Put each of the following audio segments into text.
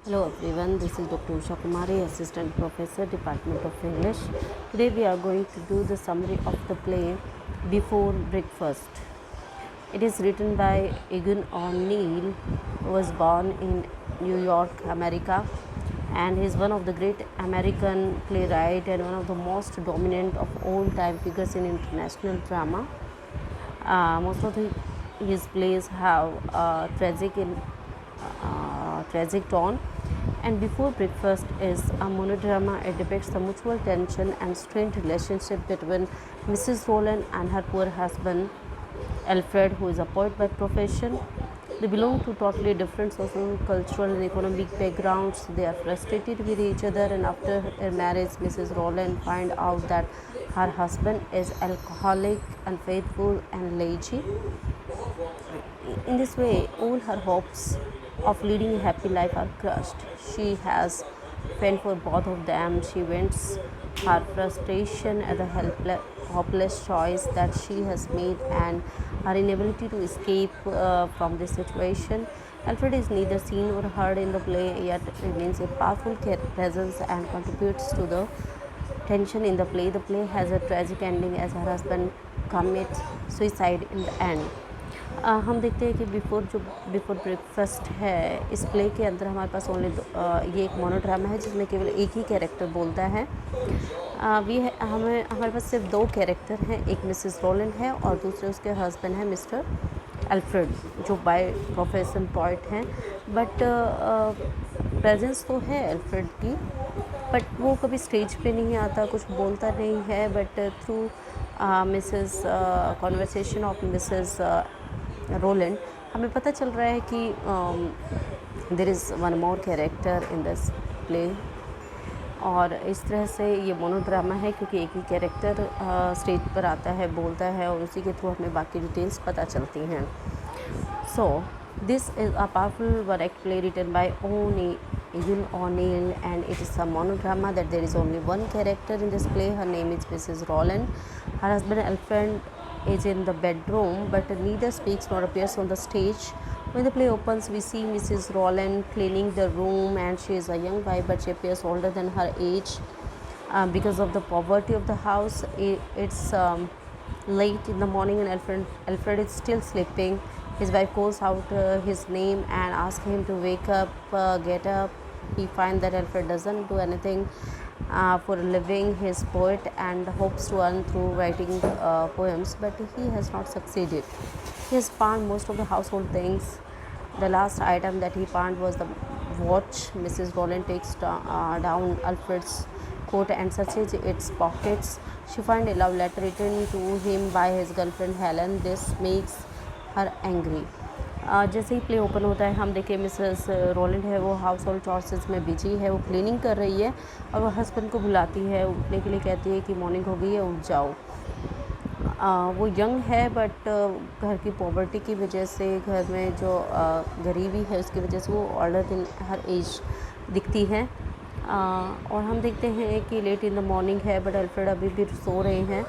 Hello everyone, this is Dr. Usha Kumari, Assistant Professor, Department of English. Today we are going to do the summary of the play Before Breakfast. It is written by Egan O'Neill, who was born in New York, America, and he is one of the great American playwright and one of the most dominant of all time figures in international drama. Most of his plays have tragic tone, and Before Breakfast is a monodrama. It depicts the mutual tension and strained relationship between Mrs. Rowland and her poor husband Alfred, who is a poet by profession. They belong to totally different social, cultural, and economic backgrounds. They are frustrated with each other, and after her marriage, Mrs. Rowland finds out that her husband is alcoholic, unfaithful, and lazy. In this way, all her hopes of leading a happy life are crushed. She has felt for both of them. She vents her frustration at the hopeless choice that she has made and her inability to escape from this situation. Alfred is neither seen or heard in the play, yet remains a powerful presence and contributes to the tension in the play. The play has a tragic ending as her husband commits suicide in the end. हम देखते हैं कि before breakfast है, इस play के अंदर हमारे पास only ये एक मोनोड्रामा है जिसमें केवल एक ही कैरेक्टर बोलता है। हमारे पास सिर्फ दो कैरेक्टर हैं, एक मिसेस रोलैंड है और दूसरे उसके हस्बैंड है मिस्टर अल्फ्रेड, जो बाय प्रोफेशन पॉइंट हैं। बट प्रेजेंस तो है अल्फ्रेड की, बट वो कभी स्टेज पे नहीं आता, कुछ बोलता नहीं है। But through Mrs conversation of Mrs Roland हमें पता चल रहा है कि there is one more character in this play. और इस तरह से ये मोनोड्रामा है क्योंकि एक ही कैरेक्टर स्टेज पर आता है, बोलता है और उसी के थ्रू हमें बाकी डिटेल्स पता चलती हैं। So this is a powerful one act play written by Egan O'Neill, and it is a monodrama that there is only one character in this play. Her name is Mrs. Rowland. Her husband Alfred is in the bedroom, but neither speaks nor appears on the stage. When the play opens, we see Mrs. Rowland cleaning the room, and she is a young wife, but she appears older than her age because of the poverty of the house. It's late in the morning, and Alfred is still sleeping. His wife calls out his name and asks him to wake up, get up. He finds that Alfred doesn't do anything for a living. He is a poet and hopes to earn through writing poems, but he has not succeeded. He has pawned most of the household things. The last item that he pawned was the watch. Mrs. Rowland takes down Alfred's coat and searches its pockets. She finds a love letter written to him by his girlfriend Helen. This makes her angry. जैसे ही play open होता है, हम देखें Mrs Rowland है, वो house hold चॉर्सेस में busy है, वो क्लीनिंग कर रही है और वो हस्बैंड को बुलाती है, उठने के लिए कहती है कि मॉर्निंग हो गई है, उठ जाओ। वो यंग है, बट घर की पॉवर्टी की वजह से, घर में जो गरीबी है उसकी वजह से वो ऑल्डर दिन हर एज दिखती हैं। और हम देखते हैं कि लेट इन द मॉर्निंग है, बट अल्फ्रेड अभी भी सो रहे हैं।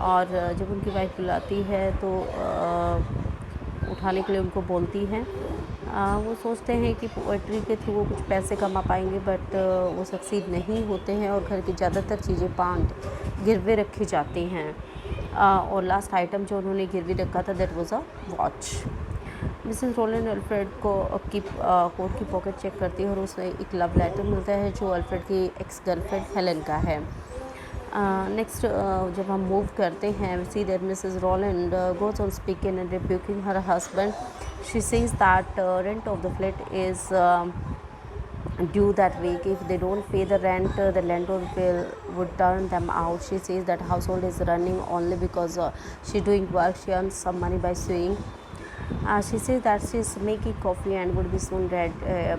और जब उनकी वाइफ बुलाती है तो उठाने के लिए उनको बोलती हैं। वो सोचते हैं कि पोएट्री के थ्रू वो कुछ पैसे कमा पाएंगे, बट वो सक्सीड नहीं होते हैं और घर की ज़्यादातर चीज़ें गिरवे रखी जाती हैं। और लास्ट आइटम जो उन्होंने गिरवी रखा था, that was a watch. Mrs Roland Alfred को कोट की पॉकेट चेक करती है और उसे एक लव लेटर मिलता है जो अल्फ्रेड की एक्स गर्लफ्रेंड हेलन का है। नेक्स्ट जब हम मूव करते हैं, we see that Mrs. Rowland goes on speaking and rebuking her husband. She says that rent of the flat is due that week. If they don't pay the rent, the landlord would turn them out. She says that household is running only because she's doing work. She earns some money by sewing. She says that she's making coffee and would be soon ready.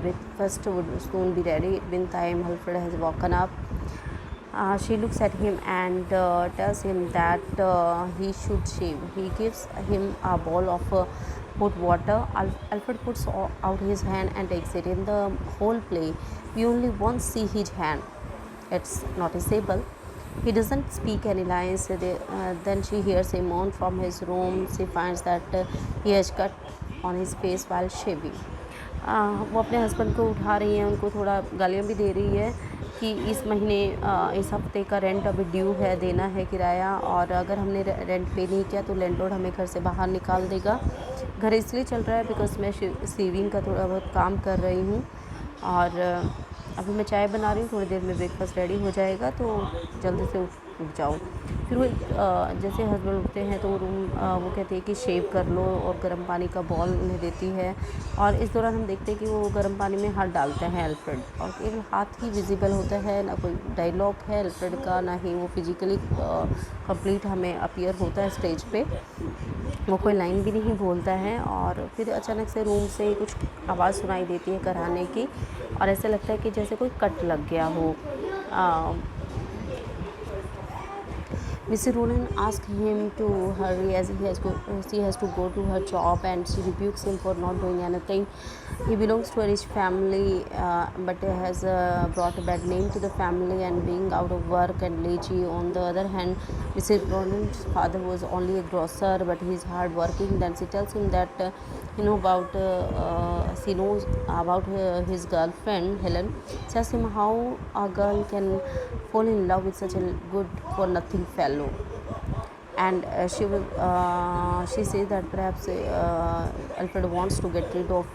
Breakfast would soon be ready. Meantime, Alfred has woken up. She looks at him and tells him that he should shave. He gives him a bowl of hot water. Alfred puts out his hand and takes it. In the whole play, we only once see his hand. It's noticeable. He doesn't speak any lines. Then she hears a moan from his room. She finds that he has cut on his face while shaving. वो अपने husband को उठा रही है, उनको थोड़ा गालियाँ भी दे रही है कि इस महीने इस हफ्ते का रेंट अभी ड्यू है, देना है किराया, और अगर हमने रेंट पे नहीं किया तो लैंडलॉर्ड हमें घर से बाहर निकाल देगा। घर इसलिए चल रहा है बिकॉज़ मैं सेविंग का थोड़ा बहुत काम कर रही हूँ, और अभी मैं चाय बना रही हूँ, थोड़ी देर में ब्रेकफास्ट रेडी हो जाएगा, तो जल्दी से उठ जाओ। फिर वो जैसे हस्बैंड उठते हैं तो वो कहती है कि शेव कर लो, और गर्म पानी का बॉल उन्हें देती है, और इस दौरान हम देखते हैं कि वो गर्म पानी में हाथ डालते हैं अल्फ्रेड, और केवल हाथ ही विजिबल होता है, ना कोई डायलॉग है अल्फ्रेड का, ना ही वो फिजिकली कंप्लीट हमें अपीयर होता है स्टेज पे। वो कोई लाइन भी नहीं बोलता है, और फिर अचानक से रूम से कुछ आवाज़ सुनाई देती है कराहने की, और ऐसा लगता है कि जैसे कोई कट लग गया हो। Mr. Roland asks him to hurry as she has to go to her job, and she rebukes him for not doing anything. He belongs to a rich family, but has brought a bad name to the family and being out of work and lazy. On the other hand, Mr. Roland's father was only a grocer, but he is hard working. Then she tells him that she knows about his girlfriend Helen. She asks him how a girl can fall in love with such a good for nothing fellow, and she says that perhaps Alfred wants to get rid of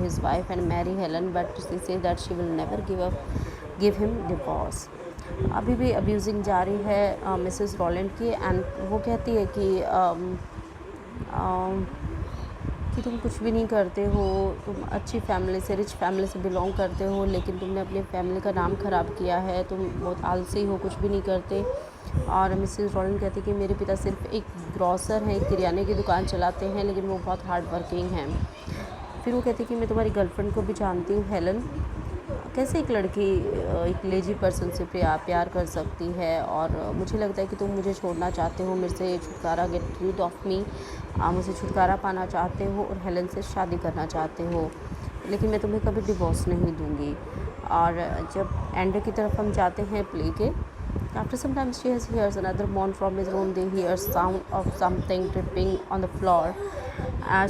his wife and marry Helen, but she says that she will never give him divorce. अभी भी abusing जारी है Mrs Rowland की, and वो कहती है कि तुम कुछ भी नहीं करते हो, तुम अच्छी फैमिली से, रिच फैमिली से बिलोंग करते हो, लेकिन तुमने अपनी फैमिली का नाम ख़राब किया है, तुम बहुत आलसी हो, कुछ भी नहीं करते। और मिसेस रॉलैंड कहती कि मेरे पिता सिर्फ एक ग्रॉसर हैं, एक किराने की दुकान चलाते हैं, लेकिन वो बहुत हार्ड वर्किंग हैं। फिर वो कहती कि मैं तुम्हारी गर्लफ्रेंड को भी जानती हूँ हेलन, कैसे एक लड़की एक लेजी पर्सन से प्यार कर सकती है, और मुझे लगता है कि तुम मुझे छोड़ना चाहते हो, मेरे से छुटकारा, गेट रीड ऑफ मी, मुझे छुटकारा पाना चाहते हो और हेलन से शादी करना चाहते हो, लेकिन मैं तुम्हें कभी डिवोर्स नहीं दूंगी। और जब एंड की तरफ हम जाते हैं प्ले के, after some time she hears another moan from his room. They hear sound of something dripping on the floor.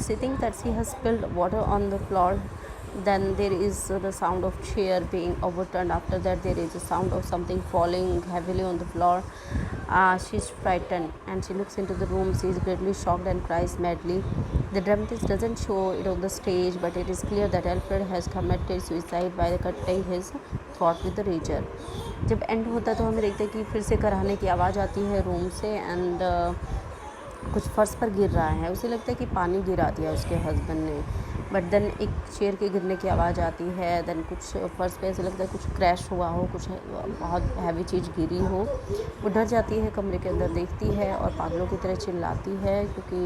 She thinks that she has spilled water on the floor. Then there is the sound of chair being overturned. After that there is a sound of something falling heavily on the floor. She's frightened and she looks into the room. She is greatly shocked and cries madly. The dramatist doesn't show it on the stage, but it is clear that Alfred has committed suicide by cutting his throat with the razor. जब and होता है तो हमें देखते हैं कि फिर से कराहने की आवाज़ आती है रूम से, एंड कुछ फर्श पर गिर रहा है, उसे लगता है कि पानी गिरा दिया उसके हस्बैंड ने, बट देन एक चेयर के गिरने की आवाज़ आती है, देन कुछ फर्श पे ऐसे लगता है कुछ क्रैश हुआ हो, कुछ बहुत हैवी चीज़ गिरी हो। वो डर जाती है, कमरे के अंदर देखती है और पागलों की तरह चिल्लाती है, क्योंकि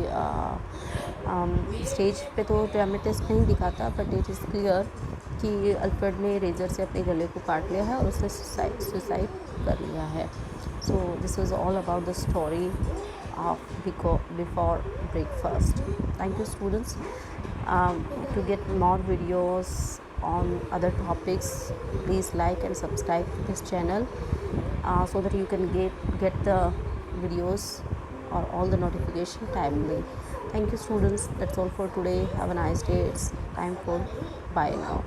स्टेज पे तो ड्रामेटिस्ट नहीं दिखाता, बट इट इज़ क्लियर कि अल्फ्रेड ने रेजर से अपने गले को काट लिया है और उसने सुसाइड कर लिया है। So this was all about the story of before breakfast. Thank you students. To get more videos on other topics, please like and subscribe to this channel, so that you can get the videos or all the notification timely. Thank you students. That's all for today. Have a nice day. It's time for bye now.